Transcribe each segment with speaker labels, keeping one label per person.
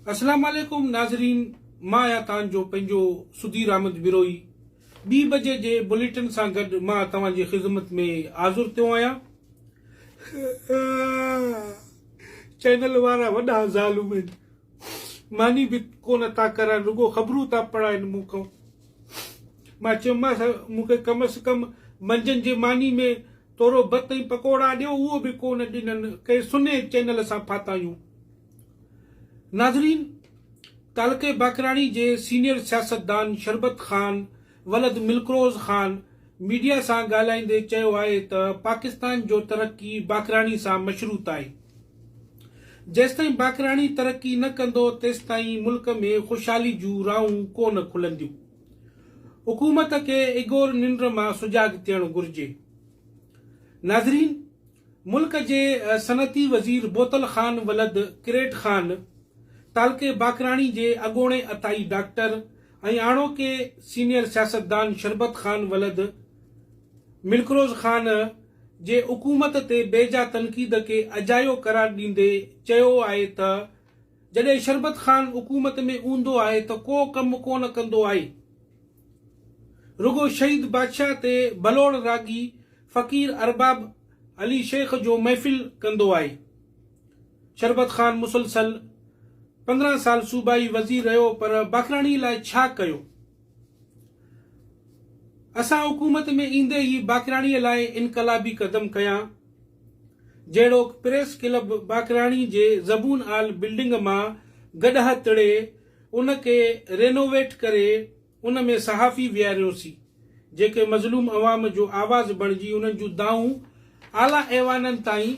Speaker 1: अस्सलाम वालेकुम नाज़रीन, मां आहियां तव्हांजो पंहिंजो सुधीर अहमद बिरोई। 2 बजे जे बुलेटिन सां गॾु मां तव्हांजी ख़िदमत में हाज़ुर थियो आहियां। चैनल वारा वॾा ज़ालूम आहिनि, मानी बि कोन था करनि, रुगो ख़बरूं था पढ़ाइनि मूंखां। मां चयोमांसि मूंखे कम से कम मंझंदि जे मानी में थोरो भत ऐं पकोड़ा ॾियो, उहो बि कोन ॾिननि, कंहिं सुने चैनल सां फाथा आहियूं। नाज़रीन, तालके बाकराणी जे सीनियर सियासतदान शरबत ख़ान वलद मिल्करोज़ ख़ान मीडिया सां ॻाल्हाईंदे चयो आहे त पाकिस्तान जो तरक़ी बाकराणी सां मशरूत आहे। जेसिताईं बाकराणी तरक़ी न कंदो तेसिताईं मुल्क में ख़ुशहाली जूं राहूं कोन खुलंदियूं। हुकूमत खे इगोर निंड मां सुजाग थियणु घुर्जे। नाज़रीन, मुल्क जे सनती वज़ीर बोतल ख़ान वलद किरेट ख़ान तालके बाकराणी जे अॻोणे अताई डॉक्टर ऐं आणोके सीनियर सियासतदान शरबत ख़ान वलद मिल्करोज़ ख़ान जे हुकूमत ते बेजा तनक़ीद खे अजायो करार ॾींदे चयो आहे त जॾहिं शरबत ख़ान हुकूमत में हूंदो आहे त को कमु कोन कंदो आहे, रुगो शहीद बादशाह ते बलोड़ रागी फ़कीर अरबाब अली शेख जो महफ़िल कंदो आहे। शरबत ख़ान मुसलसल 15 साल सूबाई वज़ीर रहियो, पर बाकराणी लाइ छा कयो? असां हुकूमत में ईंदे ई बाकराणीअ लाइ इनकलाबी कदम कया, जहिड़ोकि प्रेस क्लब बाकराणी जे ज़बून आल बिल्डिंग मां गॾह तिड़े उनखे रेनोवेट करे उन में सहाफ़ी विहारियोसीं, जेके मज़लूम अवाम जो आवाज़ बणिजी उन्हनि जूं दाऊं आला ऐवाननि ताईं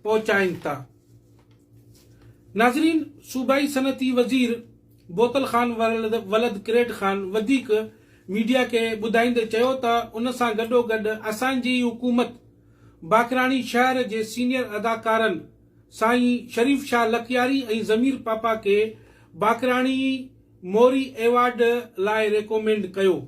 Speaker 1: पहुचाइनि था। नाज़रीन, सूबाई सनती वज़ीर बोतल ख़ान वलद किरेट ख़ान वधीक मीडिया खे ॿुधाईंदे चयो त उन सां गॾोगॾु असांजी हुकूमत बाकराणी शहर जे सीनियर अदाकारनि साईं शरीफ शाह लखयारी ऐं ज़मीर पापा खे बाकराणी मोरी एवार्ड लाइ रिकमेंड कयो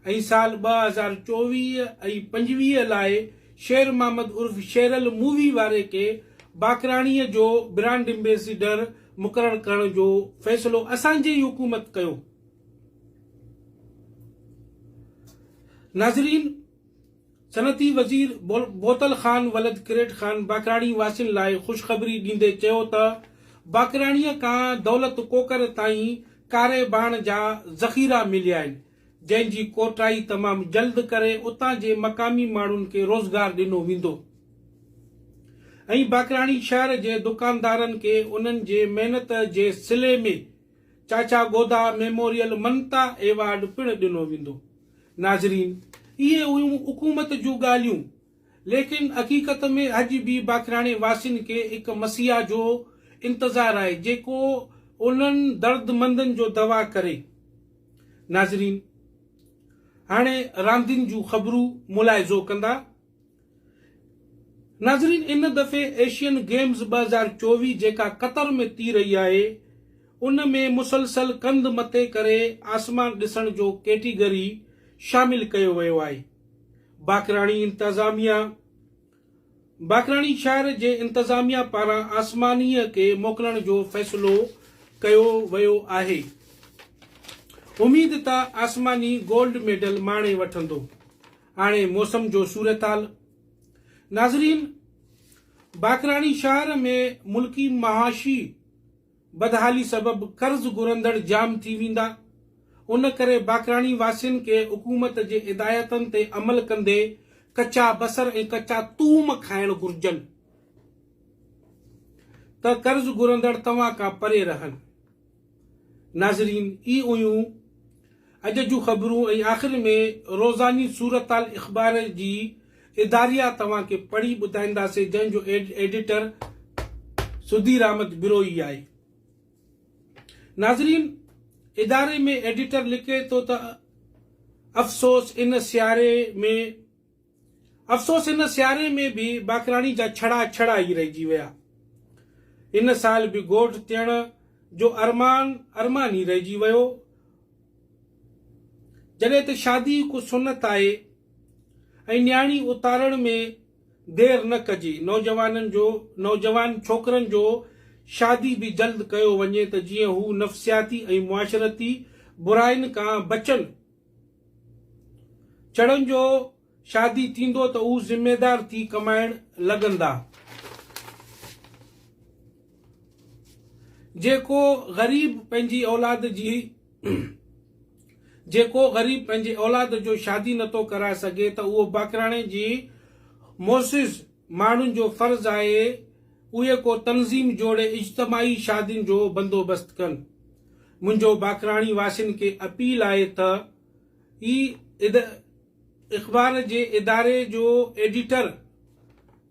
Speaker 1: ऐं साल 2024 ऐं 25 लाइ शेर मोहम्मद उर्फ शेरल मूवी वारे खे बाकराणीअ जो ब्रांड एम्बेसडर मुक़रर करण जो फ़ैसिलो असांजी हुकूमत कयो। नाज़रीन, सनती वज़ीर बोतल ख़ान वलद किरेट ख़ान बाकराणी वासियुनि लाइ ख़ुशख़बरी ॾींदे चयो त बाकराणीअ खां दौलत कोकर ताईं कारे बाण जा ज़ख़ीरा मिलिया आहिनि, जंहिंजी कोटाई तमामु जल्द करे उतां जे मक़ामी माण्हुनि खे रोज़गार ॾिनो वेंदो ऐं बाकराणी शहर जे दुकानदारनि खे उन्हनि जे महिनत जे सिले में चाचा गोदा मेमोरियल मनता एवार्ड पिणु ॾिनो वेंदो। नाज़रीन, इहे हुयूं हुकूमत जूं ॻाल्हियूं, लेकिन हक़ीक़त में अॼु बि बाकराणी वासियुनि खे हिकु मसीहा जो इंतज़ारु आहे जेको उन्हनि दर्दमंदनि जो दवा करे। नाज़रीन, हाणे रांदियुनि जूं ख़बरूं मुलाहिज़ो कंदा। नाज़रीन, इन दफ़े एशियन गेम्स 2024 जेका कतर में थी रही आहे, उन में मुसलसल कंध मथे करे आसमान ॾिसण जो कैटेगरी शामिल कयो वियो आहे। बाकराणी शहर जे इंतज़ामिया पारां आसमानीअ खे मोकिलण जो फ़ैसिलो कयो वियो आहे। उम्मीद त आसमानी गोल्ड मेडल माणे वठंदो। हाणे मौसम जो सूरताल। नाज़रीन, बाकराणी शहर में मुल्की महाशी बदहाली सबबि कर्ज़ घुरंदड़ जाम थी वेंदा। उन करे बाकराणी वासियुनि खे हुकूमत जे हिदायतनि ते अमल कंदे कचा बसर ऐं कचा तूम खाइण घुर्जनि त कर्ज़ घुरंदड़ तव्हां खां परे रहनि। नाज़रीन, ई हुयूं अॼु जूं ख़बरूं ऐं आख़िर में रोज़ानी सूरताल अख़बार जी इदारिया तव्हांखे पढ़ी ॿुधाईंदासीं, जंहिंजो एडिटर सुधीर अहमद बिरोई आहे। नाज़रीन, इदारे में एडिटर लिखे थो त अफ़सोस इन सियारे में भी बाकराणी जा छड़ा ई रहिजी विया। इन साल भी ॻोठ थियण जो अरमान ई रहिजी वियो। जॾहिं त शादी को सुन्नत आहे ऐं न्याणी उतारण में देर न कजे। नौजवान छोकरनि जो शादी भी जल्द कयो वञे त जीअं हू नफ़्सियाती ऐं मुआशरती बुराइनि खां बचनि। चढ़नि जो शादी थींदो त हू ज़िम्मेदार थी कमाइण लॻंदा। जेको ग़रीब पंहिंजी औलाद जो शादी नथो कराए सघे त उहो बाकराणे जी मोसिस माण्हुनि जो फर्ज़ आहे उहे को तंज़ीम जोड़े इज्तमाही शादियुनि जो बंदोबस्त कनि। मुंहिंजो बाकराणी वासियुनि खे अपील आहे त ही अख़बार जे इदारे जो एडिटर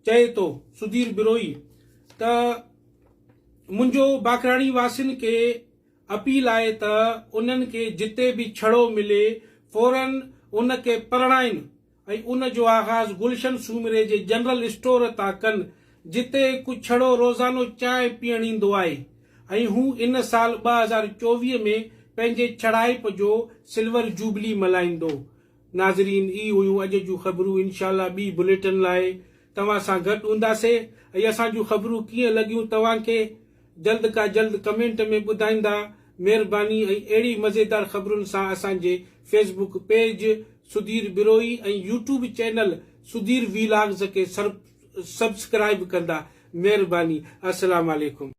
Speaker 1: चए थो सुधीर बिरोई त मुंहिंजो बाकराणी वासियुनि खे अपील आहे त उन्हनि खे जिते बि छड़ो मिले फौरन उन खे परणाइनि ऐं उन जो आगाज़ गुलशन सूमरे जे जनरल स्टोर तां कनि जिते कुझु छड़ो रोज़ानो चांहि पीअण ईंदो आहे ऐं हू इन साल 2024 में पंहिंजे छड़ाइप जो सिल्वर जुबली मल्हाईंदो। नाज़रीन, ई हुयूं अॼु जूं ख़बरूं। इंशाअल्लाह ॿी बुलेटिन लाइ तव्हां सां गॾु हूंदासीं ऐं असांजूं ख़बरूं कीअं लॻियूं तव्हांखे जल्द खां जल्द कमेंट में ॿुधाईंदा। महिरबानी। ऐं अहिड़ी मज़ेदार ख़बरुनि सां असांजे फेसबुक पेज सुधीर बिरोई ऐं यूट्यूब चैनल सुधीर वीलॉग्स खे सब्सक्राइब कंदा। महिरबानी। अस्सलाम वालेकुम।